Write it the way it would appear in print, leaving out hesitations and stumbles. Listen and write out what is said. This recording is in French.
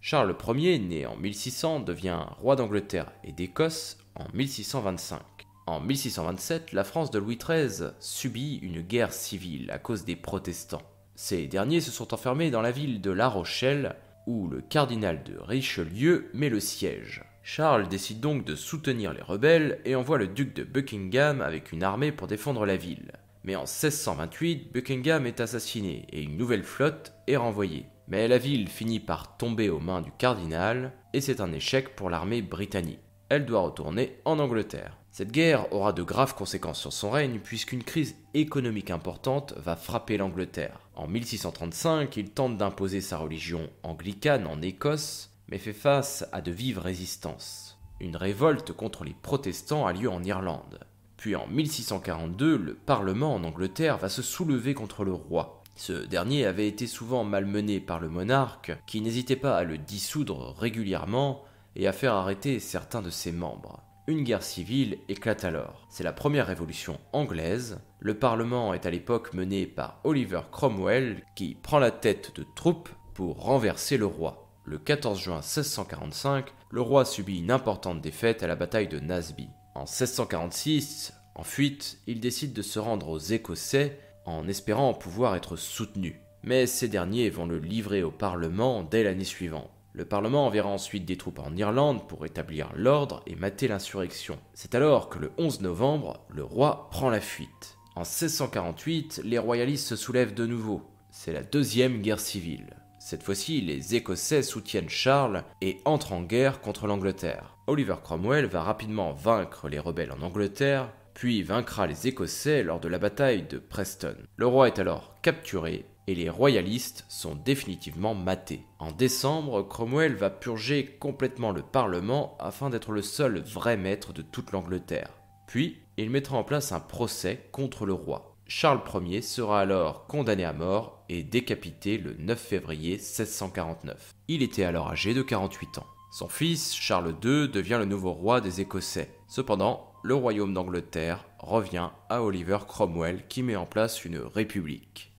Charles Ier, né en 1600, devient roi d'Angleterre et d'Écosse en 1625. En 1627, la France de Louis XIII subit une guerre civile à cause des protestants. Ces derniers se sont enfermés dans la ville de La Rochelle, où le cardinal de Richelieu met le siège. Charles décide donc de soutenir les rebelles et envoie le duc de Buckingham avec une armée pour défendre la ville. Mais en 1628, Buckingham est assassiné et une nouvelle flotte est renvoyée. Mais la ville finit par tomber aux mains du cardinal et c'est un échec pour l'armée britannique. Elle doit retourner en Angleterre. Cette guerre aura de graves conséquences sur son règne puisqu'une crise économique importante va frapper l'Angleterre. En 1635, il tente d'imposer sa religion anglicane en Écosse, mais fait face à de vives résistances. Une révolte contre les protestants a lieu en Irlande. Puis en 1642, le Parlement en Angleterre va se soulever contre le roi. Ce dernier avait été souvent malmené par le monarque, qui n'hésitait pas à le dissoudre régulièrement et à faire arrêter certains de ses membres. Une guerre civile éclate alors. C'est la première révolution anglaise. Le Parlement est à l'époque mené par Oliver Cromwell, qui prend la tête de troupes pour renverser le roi. Le 14 juin 1645, le roi subit une importante défaite à la bataille de Naseby. En 1646, en fuite, il décide de se rendre aux Écossais en espérant pouvoir être soutenu. Mais ces derniers vont le livrer au Parlement dès l'année suivante. Le Parlement enverra ensuite des troupes en Irlande pour établir l'ordre et mater l'insurrection. C'est alors que le 11 novembre, le roi prend la fuite. En 1648, les royalistes se soulèvent de nouveau. C'est la deuxième guerre civile. Cette fois-ci, les Écossais soutiennent Charles et entrent en guerre contre l'Angleterre. Oliver Cromwell va rapidement vaincre les rebelles en Angleterre, puis vaincra les Écossais lors de la bataille de Preston. Le roi est alors capturé et les royalistes sont définitivement matés. En décembre, Cromwell va purger complètement le Parlement afin d'être le seul vrai maître de toute l'Angleterre. Puis, il mettra en place un procès contre le roi. Charles Ier sera alors condamné à mort et décapité le 9 février 1649. Il était alors âgé de 48 ans. Son fils, Charles II, devient le nouveau roi des Écossais. Cependant, le royaume d'Angleterre revient à Oliver Cromwell qui met en place une république.